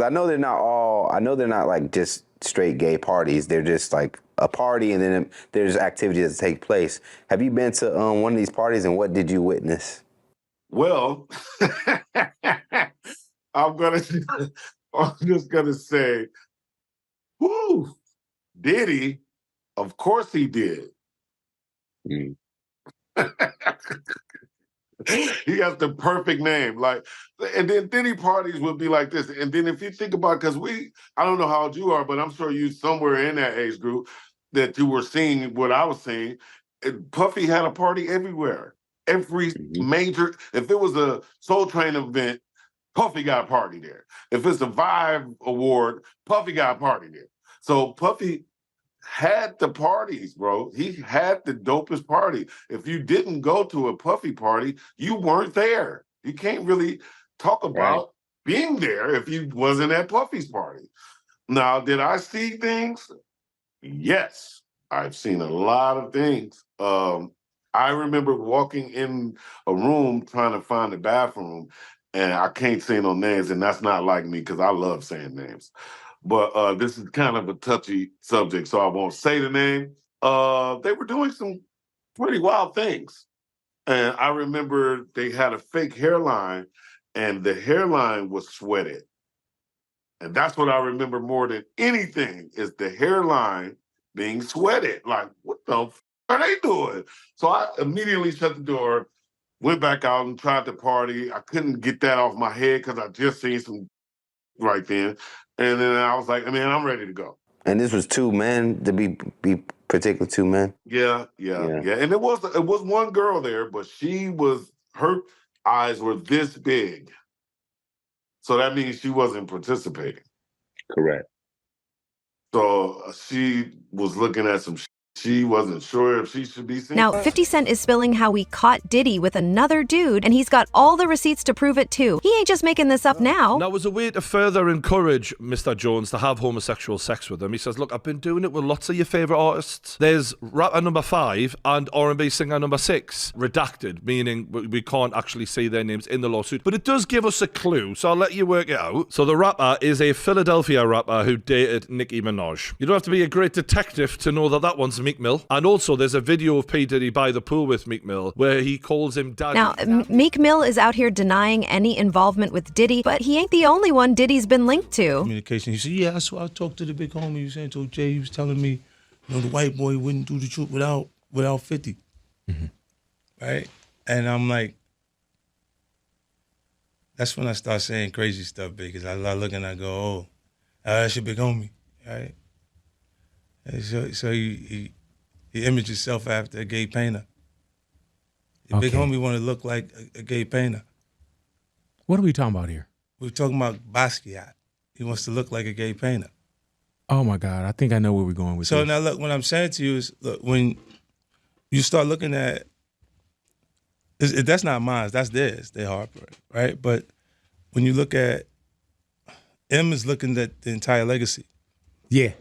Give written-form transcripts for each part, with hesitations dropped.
I know they're not like just straight gay parties. They're just like a party, and then there's activities that take place. Have you been to one of these parties, and what did you witness? Well, I'm just gonna say, whoo, Diddy, of course he did. Mm. He has the perfect name. Like, and then Diddy parties would be like this. And then if you think about, because I don't know how old you are, but I'm sure you somewhere in that age group that you were seeing what I was seeing. And Puffy had a party everywhere. Every major, if it was a Soul Train event, Puffy got a party there. If it's a Vibe Award, Puffy got a party there. So Puffy had the parties, bro. He had the dopest party. If you didn't go to a Puffy party, you weren't there. You can't really talk about being there if you wasn't at Puffy's party. Now, did I see things? Yes, I've seen a lot of things. I remember walking in a room trying to find the bathroom, and I can't say no names, and that's not like me because I love saying names. But this is kind of a touchy subject, so I won't say the name. They were doing some pretty wild things. And I remember they had a fake hairline, and the hairline was sweated. And that's what I remember more than anything is the hairline being sweated. Like, what the are they doing? So I immediately shut the door, went back out and tried to party. I couldn't get that off my head because I just seen some right then. And then I was like, man, I'm ready to go. And this was two men, to be particular two men? Yeah. And it was one girl there, but her eyes were this big. So that means she wasn't participating. Correct. So she was looking at some she wasn't sure if she should be seen. Now, 50 Cent is spilling how he caught Diddy with another dude, and he's got all the receipts to prove it too. He ain't just making this up now. Now, as a way to further encourage Mr. Jones to have homosexual sex with him, he says, look, I've been doing it with lots of your favourite artists. There's rapper number 5 and R&B singer number 6 redacted, meaning we can't actually see their names in the lawsuit. But it does give us a clue, so I'll let you work it out. So the rapper is a Philadelphia rapper who dated Nicki Minaj. You don't have to be a great detective to know that one's Meek Mill. And also there's a video of P. Diddy by the pool with Meek Mill where he calls him daddy. Now, Meek Mill is out here denying any involvement with Diddy, but he ain't the only one Diddy's been linked to. Communication. He said, yeah, I talked to the big homie. He was saying, told Jay, he was telling me, the white boy wouldn't do the truth without 50. Mm-hmm. Right? And I'm like, that's when I start saying crazy stuff, because I look and I go, oh, that's your big homie, right? And so he imaged himself after a gay painter. The big homie want to look like a gay painter. What are we talking about here? We're talking about Basquiat. He wants to look like a gay painter. Oh my God, I think I know where we're going with this. So now look, what I'm saying to you is, look, when you start looking at, that's not mine, that's theirs, their Harper, right? But when you look at, M is looking at the entire legacy. Yeah.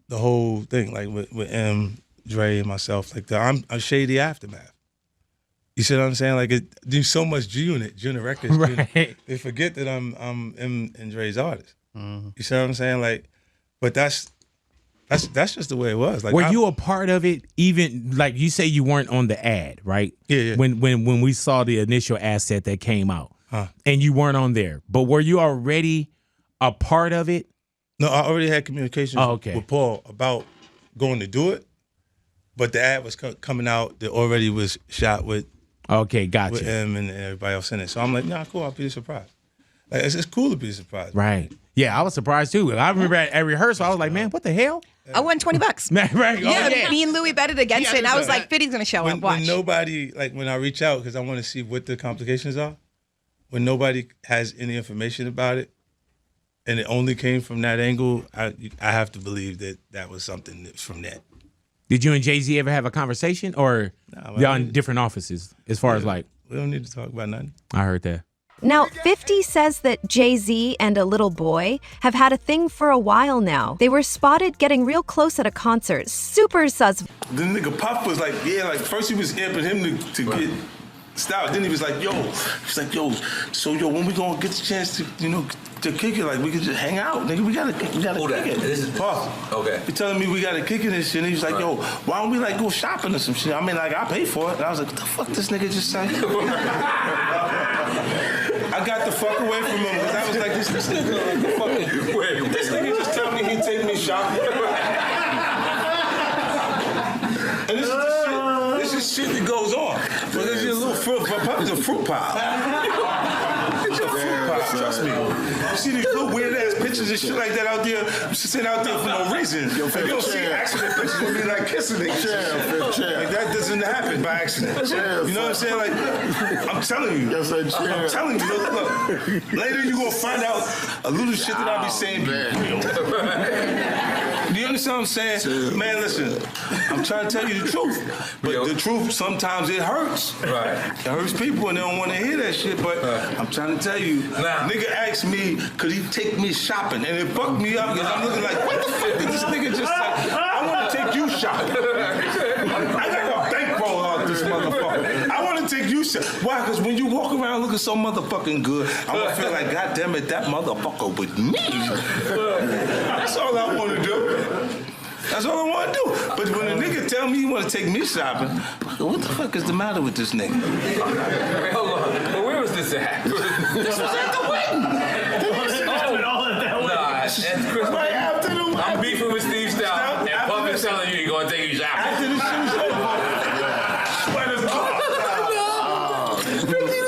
The whole thing, like with M, Dre, and myself, like I'm shady aftermath. You see what I'm saying? Like there's so much G-Unit Records. Right. They forget that I'm M and Dre's artist. Mm-hmm. You see what I'm saying? Like, but that's just the way it was. Like, were you a part of it? Even like you say, you weren't on the ad, right? Yeah. When we saw the initial asset that came out, and you weren't on there, but were you already a part of it? No, I already had communications with Paul about going to do it, but the ad was coming out that already was shot with. Okay, gotcha. With him and everybody else in it. So I'm like, nah, cool, I'll be surprised. Like, it's cool to be surprised. Right. Yeah, I was surprised too. I remember at rehearsal, I was like, man, what the hell? I won $20. Right. Yeah, me and Louis betted against it, and I was like, 50's going to show up, watch. When nobody, like when I reach out, because I want to see what the complications are, when nobody has any information about it, and it only came from that angle, I have to believe that was something that's from that. Did you and Jay-Z ever have a conversation, or y'all in different offices as far as like? We don't need to talk about nothing. I heard that. Now, 50 says that Jay-Z and a little boy have had a thing for a while now. They were spotted getting real close at a concert. Super sus. The nigga Puff was like, yeah, like first he was amping him to get Style. Then he was like, yo, so when we gonna get the chance to, to kick it, like we could just hang out, nigga. We gotta kick it. This is Puff. Okay. He telling me we gotta kick it and shit. And he was like, yo, why don't we like go shopping or some shit? I mean, like I pay for it. And I was like, what the fuck this nigga just say? I got the fuck away from him because I was like, this nigga like fucking. This nigga just tell me he'd take me shopping. And this is shit that goes on. But there's a little fruit, Puff's a fruit pile. It's a fruit pile, trust me. You see these little weird ass pictures and shit like that out there, sitting out there for no reason. You don't see accident pictures with me like kissing niggas. Like that doesn't happen by accident. You know what I'm saying? Like, I'm telling you. I'm telling you. Look, later you gonna find out a little shit that I be saying be real. Do you understand what I'm saying? Man, listen, I'm trying to tell you the truth. But the truth, sometimes it hurts. Right. It hurts people and they don't want to hear that shit. But I'm trying to tell you, nigga asked me, could he take me shopping? And it fucked me up because I'm looking like, what the fuck did this nigga just say? I want to take you shopping. I got a bankroll out this motherfucker. I want to take you shopping. Why? Because when you walk around looking so motherfucking good, I'm going to feel like, God damn it, that motherfucker with me. That's all I want to do. That's all I want to do. But when a nigga tell me he want to take me shopping, what the fuck is the matter with this nigga? Wait, hold on. But where was this at? This was at the wedding. Right after the wedding. I'm beefing with Steve Stout, and Puff is telling you he's going to take you shopping. After the shit is over. Swear to God.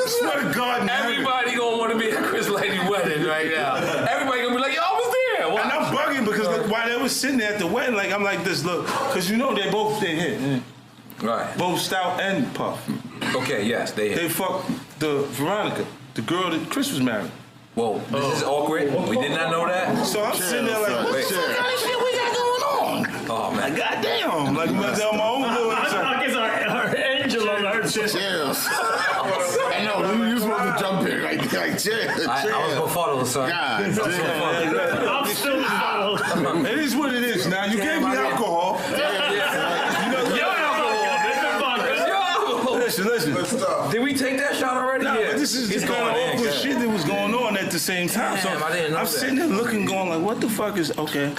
Swear to God. Everybody going to want to be at Chris Lady's wedding right now. Everybody going to be like, yo, I was there. What? And I'm bugging because look, while they was sitting there at the wedding, like I'm like this, look, because they hit. Right. Both Stout and Puff. Okay, yes, they hit. They fucked the Veronica, the girl that Chris was married. Whoa, this is awkward. We did not know that. So I'm sitting there like, what the fuck shit we got going on? Oh man, goddamn! Like my own little. I guess our angel on our shit. I know you supposed to jump in like chill. I was gonna follow, son. God damn. I'm still following. It is what it is. Now you gave me alcohol. Listen. Did we take that shot already? No, but this is the kind of awkward shit that was going on at the same time. Damn, I didn't know I'm sitting there looking, going like, what the fuck is, okay,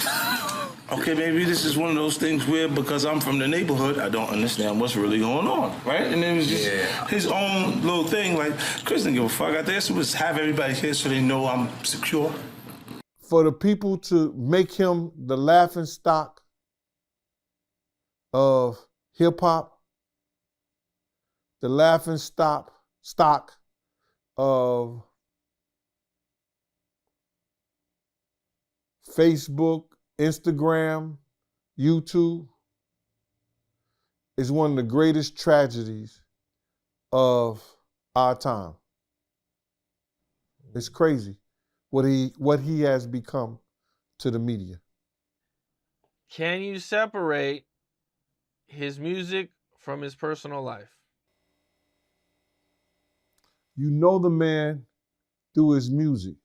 maybe this is one of those things where because I'm from the neighborhood, I don't understand what's really going on, right? And it was just his own little thing, like, Chris didn't give a fuck. I guess it was have everybody here so they know I'm secure. For the people to make him the laughing stock of hip-hop, the laughing stock of Facebook, Instagram, YouTube is one of the greatest tragedies of our time. It's crazy what he has become to the media. Can you separate his music from his personal life? You know the man through his music.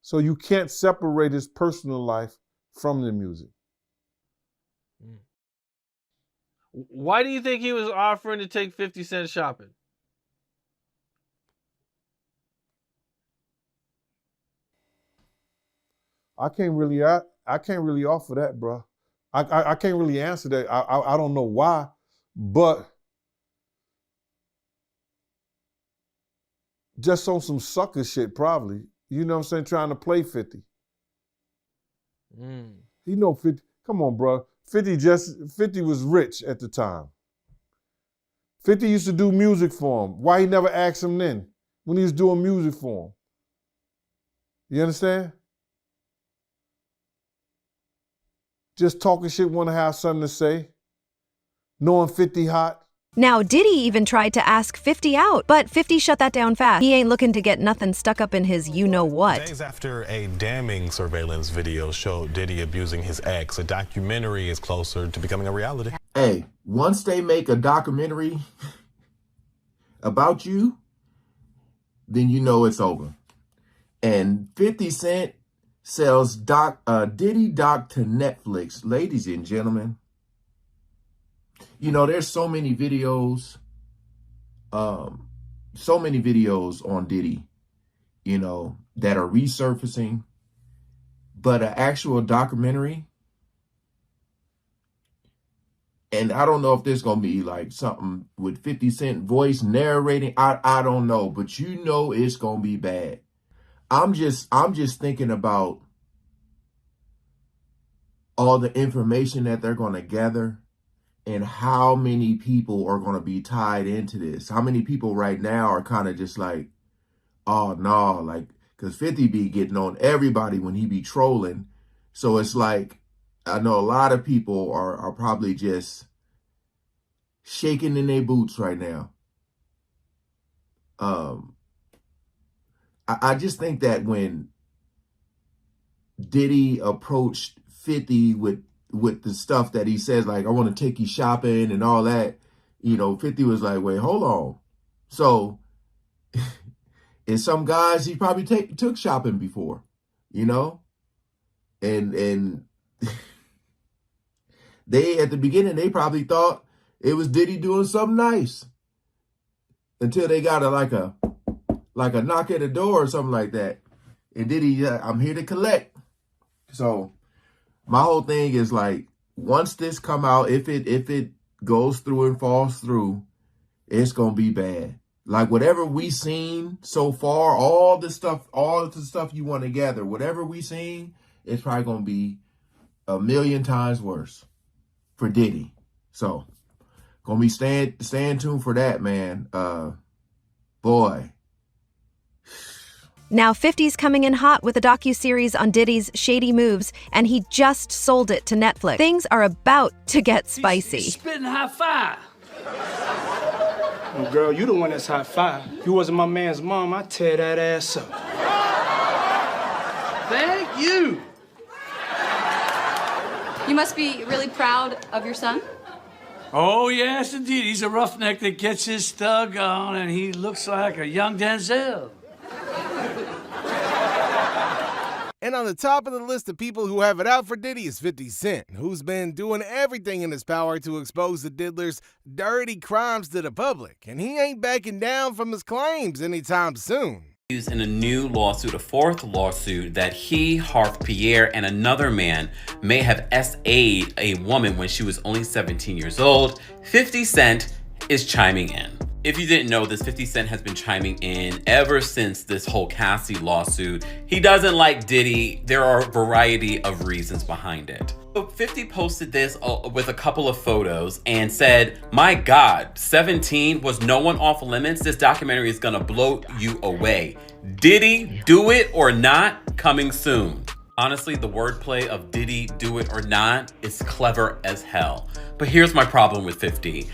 So you can't separate his personal life from the music. Why do you think he was offering to take 50 Cent shopping? I can't really offer that, bro. I can't really answer that. I don't know why, but just on some sucker shit, probably. You know what I'm saying? Trying to play 50. He know 50. Come on, bro. 50 was rich at the time. 50 used to do music for him. Why he never asked him then when he was doing music for him? You understand? Just talking shit, want to have something to say. Knowing 50 hot. Now, Diddy even tried to ask 50 out, but 50 shut that down fast. He ain't looking to get nothing stuck up in his you-know-what. Days after a damning surveillance video showed Diddy abusing his ex, a documentary is closer to becoming a reality. Hey, once they make a documentary about you, then you know it's over. And 50 Cent sells Diddy Doc to Netflix. Ladies and gentlemen, You know, there's so many videos on Diddy, you know, that are resurfacing, but an actual documentary, and I don't know if there's gonna be like something with 50 Cent voice narrating. I don't know, but you know it's gonna be bad. I'm just thinking about all the information that they're gonna gather and how many people are gonna be tied into this. How many people right now are kind of just like, oh no, like, because 50 be getting on everybody when he be trolling. So it's like, I know a lot of people are probably just shaking in their boots right now. I just think that when Diddy approached 50 with the stuff that he says, like, I want to take you shopping and all that, you know, 50 was like, wait, hold on. So, and some guys he probably took shopping before, you know? And they, at the beginning, they probably thought it was Diddy doing something nice until they got like a knock at the door or something like that. And Diddy, I'm here to collect. So my whole thing is like, once this come out, if it goes through and falls through, it's gonna be bad. Like whatever we seen so far, all the stuff you want to gather, whatever we seen, it's probably gonna be a million times worse for Diddy. So gonna be staying tuned for that, man. Boy. Now 50's coming in hot with a docuseries on Diddy's shady moves, and he just sold it to Netflix. Things are about to get spicy. He's spitting high five. Well, girl, you the one that's high five. If you wasn't my man's mom, I'd tear that ass up. Thank you. You must be really proud of your son. Oh, yes, indeed. He's a roughneck that gets his thug on, and he looks like a young Denzel. And on the top of the list of people who have it out for Diddy is 50 Cent, who's been doing everything in his power to expose the diddler's dirty crimes to the public. And he ain't backing down from his claims anytime soon. In a new lawsuit, a fourth lawsuit, that he, Harv Pierre, and another man may have SA'd a woman when she was only 17 years old. 50 Cent is chiming in. If you didn't know this, 50 Cent has been chiming in ever since this whole Cassie lawsuit. He doesn't like Diddy. There are a variety of reasons behind it. So 50 posted this with a couple of photos and said, my God, 17, was no one off limits? This documentary is gonna blow you away. Diddy, do it or not, coming soon. Honestly, the wordplay of Diddy, do it or not is clever as hell. But here's my problem with 50.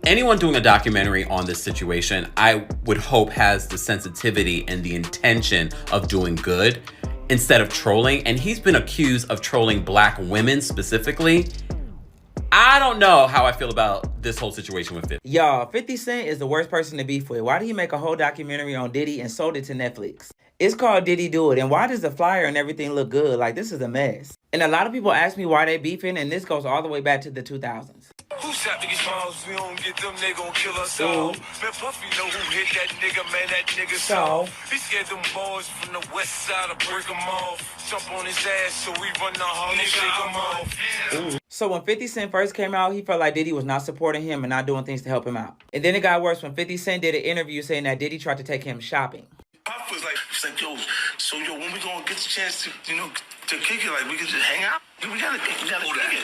Anyone doing a documentary on this situation, I would hope has the sensitivity and the intention of doing good instead of trolling. And he's been accused of trolling black women specifically. I don't know how I feel about this whole situation with 50. Y'all, 50 Cent is the worst person to beef with. Why did he make a whole documentary on Diddy and sold it to Netflix? It's called Diddy Do It, and why does the flyer and everything look good? Like, this is a mess. And a lot of people ask me why they beefing, and this goes all the way back to the 2000s. Who shot these moms? We don't get them, they gon' kill us all. Man, Puffy know who hit that nigga, man, that nigga soft. He scared them boys from the west side to break them off. Jump on his ass, so we run the Harlem, shake him off. So when 50 Cent first came out, he felt like Diddy was not supporting him and not doing things to help him out. And then it got worse when 50 Cent did an interview saying that Diddy tried to take him shopping. Puff was like, yo, so yo, when we gonna get the chance to, you know, to kick it, like we can just hang out? We gotta kick it.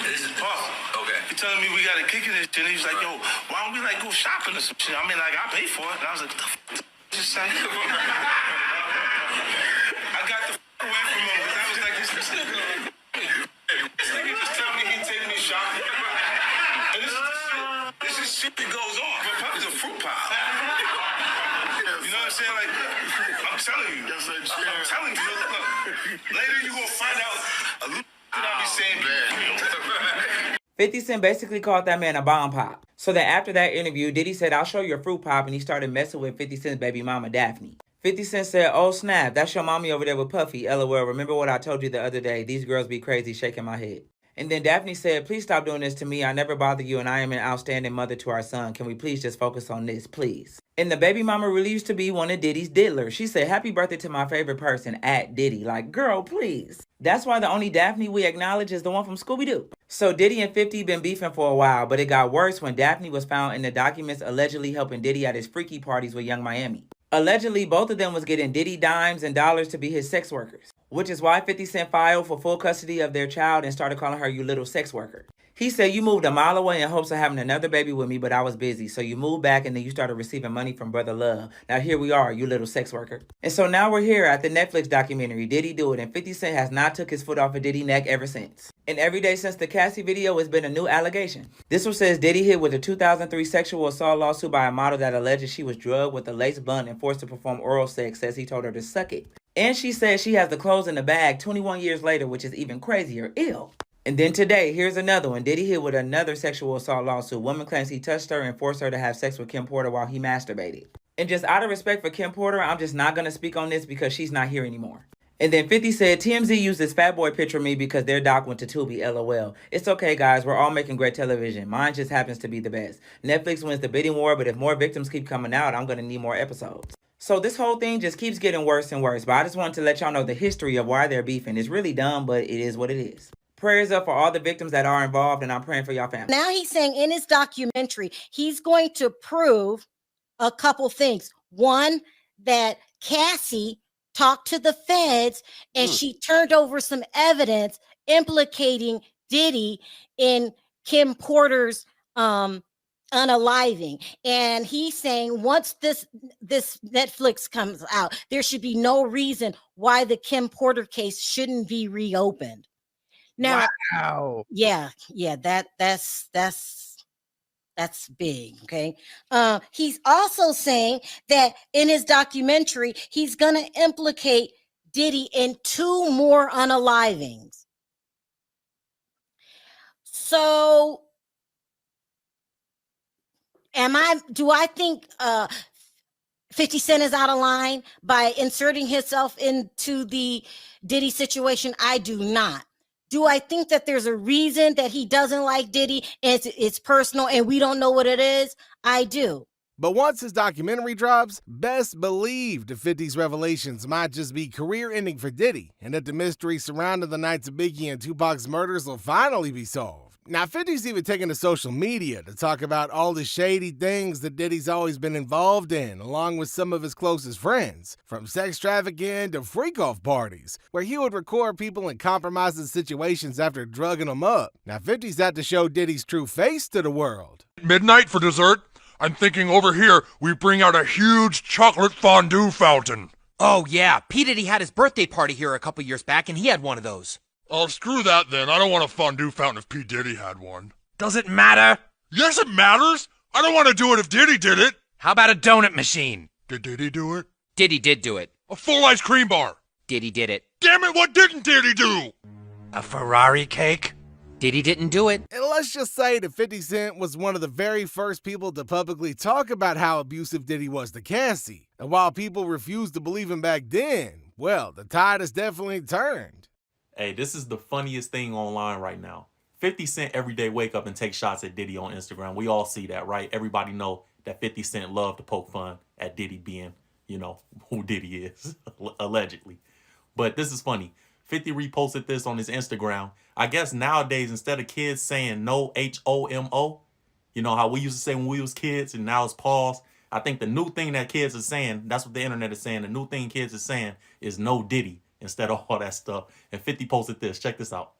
This is Puff. Okay. He telling me we gotta kick it, and he was like, yo, why don't we like go shopping or some shit? I mean, like, I pay for it. And I was like, what the f*** just say? I got the f*** away from him because I was like, this nigga just tell me he take me shopping. And this is shit that goes on. But Puff is a fruit pie. You know what I'm saying? Like, I'm telling you. I'm telling you. Look, later you gonna find out a little that I be saying. 50 Cent basically called that man a bomb pop. So then after that interview, Diddy said, I'll show you a fruit pop, and he started messing with 50 Cent's baby mama, Daphne. 50 Cent said, oh snap, that's your mommy over there with Puffy. LOL, remember what I told you the other day? These girls be crazy, shaking my head. And then Daphne said, please stop doing this to me. I never bother you, and I am an outstanding mother to our son. Can we please just focus on this, please? And the baby mama really used to be one of Diddy's diddlers. She said, happy birthday to my favorite person, at Diddy. Like, girl, please. That's why the only Daphne we acknowledge is the one from Scooby-Doo. So Diddy and 50 been beefing for a while, but it got worse when Daphne was found in the documents allegedly helping Diddy at his freaky parties with Young Miami. Allegedly, both of them was getting Diddy dimes and dollars to be his sex workers, which is why 50 Cent filed for full custody of their child and started calling her you little sex worker. He said, you moved a mile away in hopes of having another baby with me, but I was busy. So you moved back and then you started receiving money from Brother Love. Now here we are, you little sex worker. And so now we're here at the Netflix documentary, Diddy Do It, and 50 Cent has not took his foot off of Diddy's neck ever since. And every day since the Cassie video has been a new allegation. This one says Diddy hit with a 2003 sexual assault lawsuit by a model that alleges she was drugged with a lace blunt and forced to perform oral sex, says he told her to suck it. And she says she has the clothes in the bag 21 years later, which is even crazier. Ew. And then today, here's another one. Diddy hit with another sexual assault lawsuit. Woman claims he touched her and forced her to have sex with Kim Porter while he masturbated. And just out of respect for Kim Porter, I'm just not going to speak on this because she's not here anymore. And then 50 said, TMZ used this fat boy picture of me because their doc went to Tubi, LOL. It's okay, guys. We're all making great television. Mine just happens to be the best. Netflix wins the bidding war, but if more victims keep coming out, I'm going to need more episodes. So this whole thing just keeps getting worse and worse. But I just wanted to let y'all know the history of why they're beefing. It's really dumb, but it is what it is. Prayers up for all the victims that are involved, and I'm praying for y'all family. Now he's saying in his documentary, he's going to prove a couple things. One, that Cassie talked to the feds and she turned over some evidence implicating Diddy in Kim Porter's unaliving. And he's saying once this Netflix comes out, there should be no reason why the Kim Porter case shouldn't be reopened. Now, wow. Yeah, that's big. Okay. He's also saying that in his documentary, he's gonna implicate Diddy in 2 more unalivings. So do I think 50 Cent is out of line by inserting himself into the Diddy situation? I do not. Do I think that there's a reason that he doesn't like Diddy and it's personal and we don't know what it is? I do. But once his documentary drops, best believe the 50's revelations might just be career-ending for Diddy, and that the mystery surrounding the nights of Biggie and Tupac's murders will finally be solved. Now, 50's even taken to social media to talk about all the shady things that Diddy's always been involved in, along with some of his closest friends, from sex trafficking to freak-off parties, where he would record people in compromising situations after drugging them up. Now, 50's had to show Diddy's true face to the world. Midnight for dessert? I'm thinking over here we bring out a huge chocolate fondue fountain. Oh yeah, P. Diddy had his birthday party here a couple years back and he had one of those. Oh, screw that then. I don't want a fondue fountain if P. Diddy had one. Does it matter? Yes, it matters. I don't want to do it if Diddy did it. How about a donut machine? Did Diddy do it? Diddy did do it. A full ice cream bar. Diddy did it. Damn it, what didn't Diddy do? A Ferrari cake? Diddy didn't do it. And let's just say that 50 Cent was one of the very first people to publicly talk about how abusive Diddy was to Cassie. And while people refused to believe him back then, well, the tide has definitely turned. Hey, this is the funniest thing online right now. 50 Cent every day wake up and take shots at Diddy on Instagram. We all see that, right? Everybody know that 50 Cent loved to poke fun at Diddy being, who Diddy is, allegedly. But this is funny. 50 reposted this on his Instagram. I guess nowadays, instead of kids saying no H-O-M-O, you know how we used to say when we was kids and now it's pause. I think the new thing that kids are saying, that's what the internet is saying, the new thing kids are saying is no Diddy instead of all that stuff. And 50 posted this. Check this out.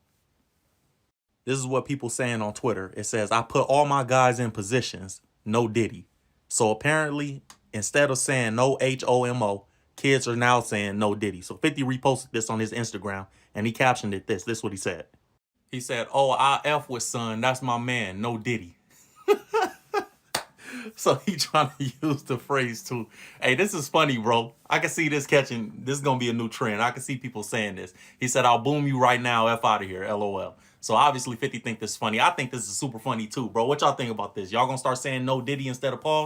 This is what people saying on Twitter. It says, I put all my guys in positions, no Diddy. So apparently, instead of saying no H-O-M-O, kids are now saying no Diddy. So 50 reposted this on his Instagram and he captioned it this. This is what he said. He said, oh, I F with son. That's my man. No Diddy. So he trying to use the phrase too. Hey, this is funny, bro. I can see this catching. This is going to be a new trend. I can see people saying this. He said, I'll boom you right now. F out of here. LOL. So obviously 50 think this is funny. I think this is super funny too, bro. What y'all think about this? Y'all going to start saying no Diddy instead of Paul?